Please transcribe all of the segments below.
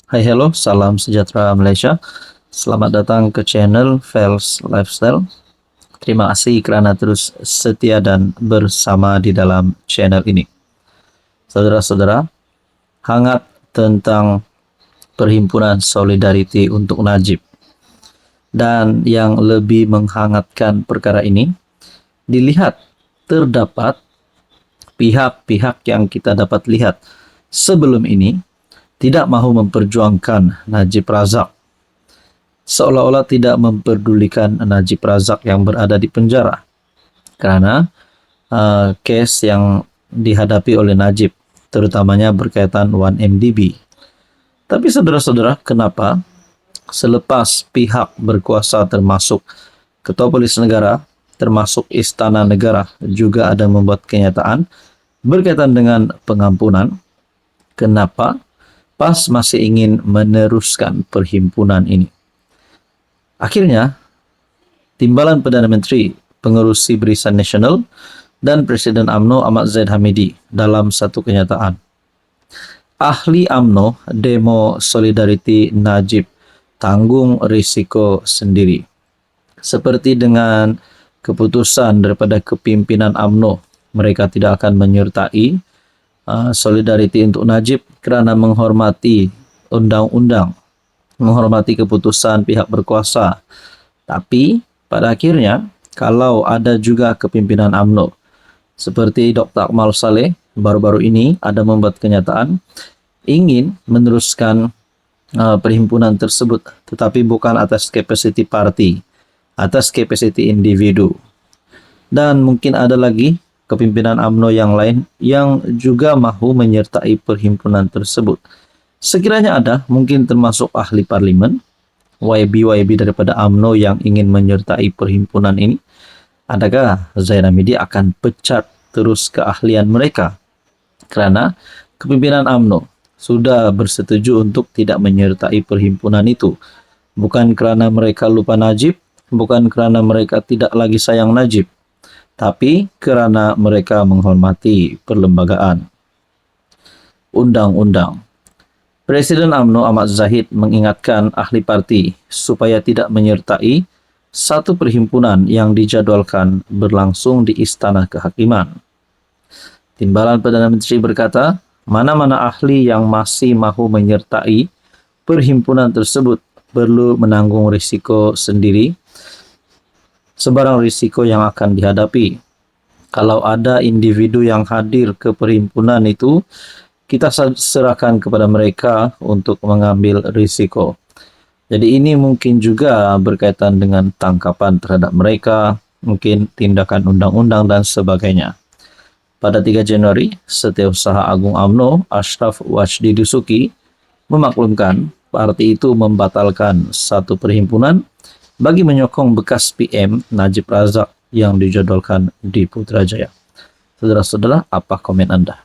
Hai hello, salam sejahtera Malaysia. Selamat datang ke channel Fels Lifestyle. Terima kasih kerana terus setia dan bersama di dalam channel ini. Saudara-saudara, hangat tentang Perhimpunan Solidariti untuk Najib. Dan yang lebih menghangatkan perkara ini, dilihat terdapat pihak-pihak yang kita dapat lihat sebelum ini tidak mahu memperjuangkan Najib Razak, seolah-olah tidak memperdulikan Najib Razak yang berada di penjara kerana kes yang dihadapi oleh Najib, terutamanya berkaitan 1MDB. Tapi saudara-saudara, kenapa selepas pihak berkuasa termasuk Ketua Polis Negara, termasuk Istana Negara juga ada membuat kenyataan berkaitan dengan pengampunan, kenapa PAS masih ingin meneruskan perhimpunan ini? Akhirnya, Timbalan Perdana Menteri, Pengerusi Barisan Nasional dan Presiden UMNO Ahmad Zahid Hamidi dalam satu kenyataan, ahli UMNO demo solidariti Najib tanggung risiko sendiri. Seperti dengan keputusan daripada kepimpinan UMNO, mereka tidak akan menyertai solidariti untuk Najib kerana menghormati undang-undang, menghormati keputusan pihak berkuasa. Tapi pada akhirnya, kalau ada juga kepimpinan UMNO seperti Dr. Akmal Saleh baru-baru ini ada membuat kenyataan ingin meneruskan perhimpunan tersebut, tetapi bukan atas kapasiti parti, atas kapasiti individu. Dan mungkin ada lagi kepimpinan UMNO yang lain yang juga mahu menyertai perhimpunan tersebut. Sekiranya ada, mungkin termasuk ahli parlimen, YB daripada UMNO yang ingin menyertai perhimpunan ini. Adakah Zahid Hamidi akan pecat terus keahlian mereka? Kerana kepimpinan UMNO sudah bersetuju untuk tidak menyertai perhimpunan itu. Bukan kerana mereka lupa Najib, bukan kerana mereka tidak lagi sayang Najib, tapi kerana mereka menghormati perlembagaan undang-undang. Presiden UMNO Ahmad Zahid mengingatkan ahli parti supaya tidak menyertai satu perhimpunan yang dijadualkan berlangsung di Istana Kehakiman. Timbalan Perdana Menteri berkata, mana-mana ahli yang masih mahu menyertai perhimpunan tersebut perlu menanggung risiko sendiri, sebarang risiko yang akan dihadapi. Kalau ada individu yang hadir ke perhimpunan itu, kita serahkan kepada mereka untuk mengambil risiko. Jadi ini mungkin juga berkaitan dengan tangkapan terhadap mereka, mungkin tindakan undang-undang dan sebagainya. Pada 3 Januari, Setiausaha Agung UMNO, Ashraf Wajdi Dusuki, memaklumkan parti itu membatalkan satu perhimpunan bagi menyokong bekas PM Najib Razak yang dijadualkan di Putrajaya. Saudara-saudara, apa komen Anda?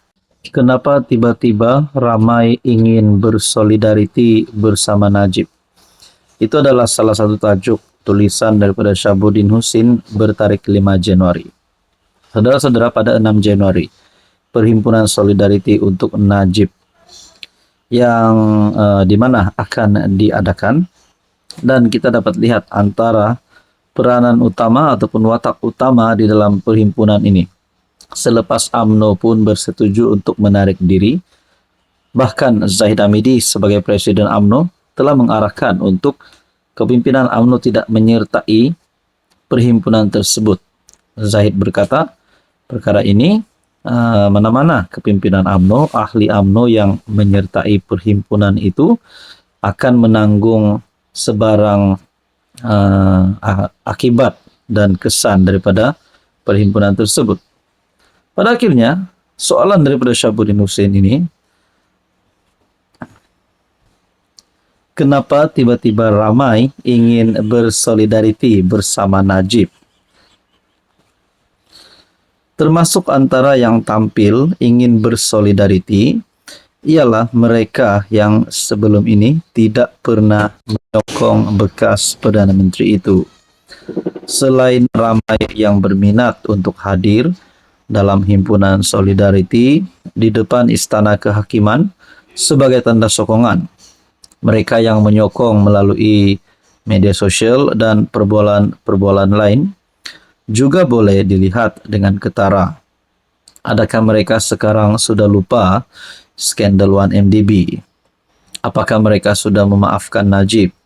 Kenapa tiba-tiba ramai ingin bersolidariti bersama Najib? Itu adalah salah satu tajuk tulisan daripada Syabuddin Husin bertarikh 5 Januari. Saudara-saudara, pada 6 Januari, Perhimpunan Solidariti untuk Najib yang di mana akan diadakan, dan kita dapat lihat antara peranan utama ataupun watak utama di dalam perhimpunan ini. Selepas UMNO pun bersetuju untuk menarik diri, bahkan Zahid Hamidi sebagai Presiden UMNO telah mengarahkan untuk kepimpinan UMNO tidak menyertai perhimpunan tersebut. Zahid berkata, perkara ini mana-mana kepimpinan UMNO, ahli UMNO yang menyertai perhimpunan itu akan menanggung sebarang akibat dan kesan daripada perhimpunan tersebut. Pada akhirnya, soalan daripada Syabuddin Husin ini, kenapa tiba-tiba ramai ingin bersolidariti bersama Najib? Termasuk antara yang tampil ingin bersolidariti ialah mereka yang sebelum ini tidak pernah menyokong bekas Perdana Menteri itu. Selain ramai yang berminat untuk hadir dalam himpunan solidariti di depan Istana Kehakiman sebagai tanda sokongan, Mereka yang menyokong melalui media sosial dan perbualan lain juga boleh dilihat dengan ketara. Adakah mereka sekarang sudah lupa skandal 1MDB? Apakah mereka sudah memaafkan Najib?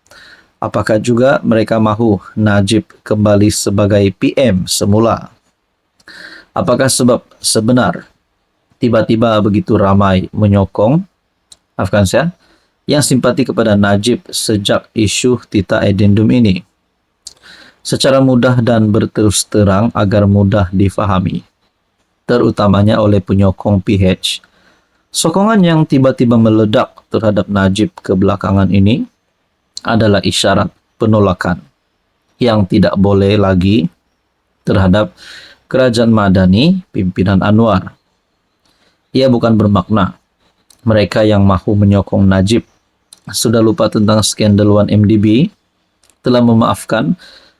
Apakah juga mereka mahu Najib kembali sebagai PM semula? Apakah sebab sebenar tiba-tiba begitu ramai menyokong yang simpati kepada Najib sejak isu Tita Edendum ini? Secara mudah dan berterus terang agar mudah difahami, terutamanya oleh penyokong PH. Sokongan yang tiba-tiba meledak terhadap Najib kebelakangan ini adalah isyarat penolakan yang tidak boleh lagi terhadap kerajaan Madani pimpinan Anwar. Ia bukan bermakna mereka yang mahu menyokong Najib sudah lupa tentang skandal 1MDB, telah memaafkan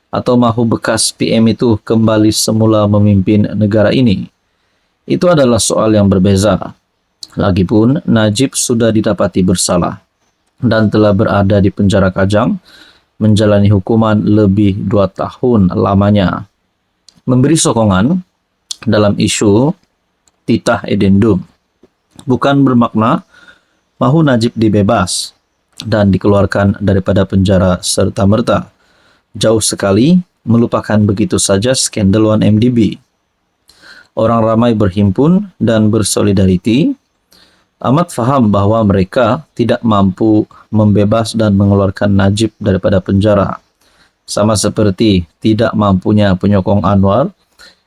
atau mahu bekas PM itu kembali semula memimpin negara ini. Itu adalah soal yang berbeza. Lagipun, Najib sudah didapati bersalah dan telah berada di penjara Kajang, menjalani hukuman lebih 2 tahun lamanya. Memberi sokongan dalam isu Titah Edendum bukan bermakna mahu Najib dibebas dan dikeluarkan daripada penjara serta-merta. Jauh sekali melupakan begitu saja skandal 1MDB. Orang ramai berhimpun dan bersolidariti amat faham bahwa mereka tidak mampu membebas dan mengeluarkan Najib daripada penjara. Sama seperti tidak mampunya penyokong Anwar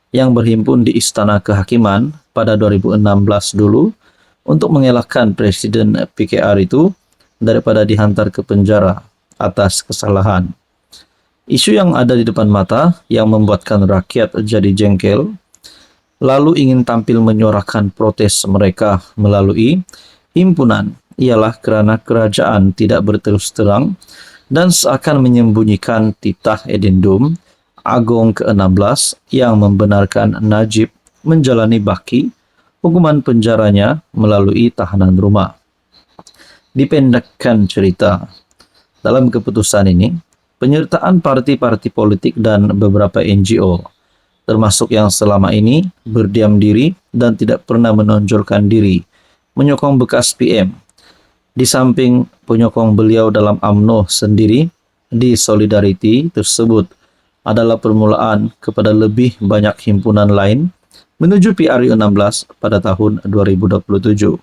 yang berhimpun di Istana Kehakiman pada 2016 dulu untuk mengelakkan Presiden PKR itu daripada dihantar ke penjara atas kesalahan. Isu yang ada di depan mata yang membuatkan rakyat jadi jengkel, lalu ingin tampil menyuarakan protes mereka melalui himpunan, ialah kerana kerajaan tidak berterus terang dan seakan menyembunyikan Titah Edendum Agong ke-16 yang membenarkan Najib menjalani baki hukuman penjaranya melalui tahanan rumah. Dipendekkan cerita, dalam keputusan ini, penyertaan parti-parti politik dan beberapa NGO, termasuk yang selama ini berdiam diri dan tidak pernah menonjolkan diri, menyokong bekas PM. Di samping penyokong beliau dalam UMNO sendiri, di Solidarity tersebut adalah permulaan kepada lebih banyak himpunan lain menuju PRU 16 pada tahun 2027.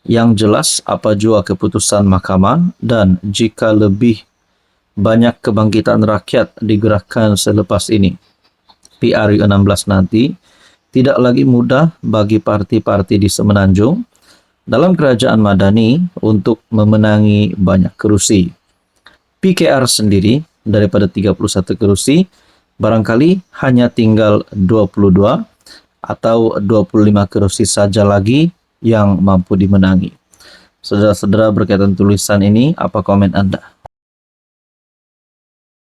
Yang jelas apa jua keputusan mahkamah dan jika lebih banyak kebangkitan rakyat digerakkan selepas ini, PRU 16 nanti tidak lagi mudah bagi parti-parti di Semenanjung dalam kerajaan Madani untuk memenangi banyak kerusi. PKR sendiri daripada 31 kerusi barangkali hanya tinggal 22 atau 25 kerusi saja lagi yang mampu dimenangi. Saudara-saudara, berkaitan tulisan ini, apa komen Anda?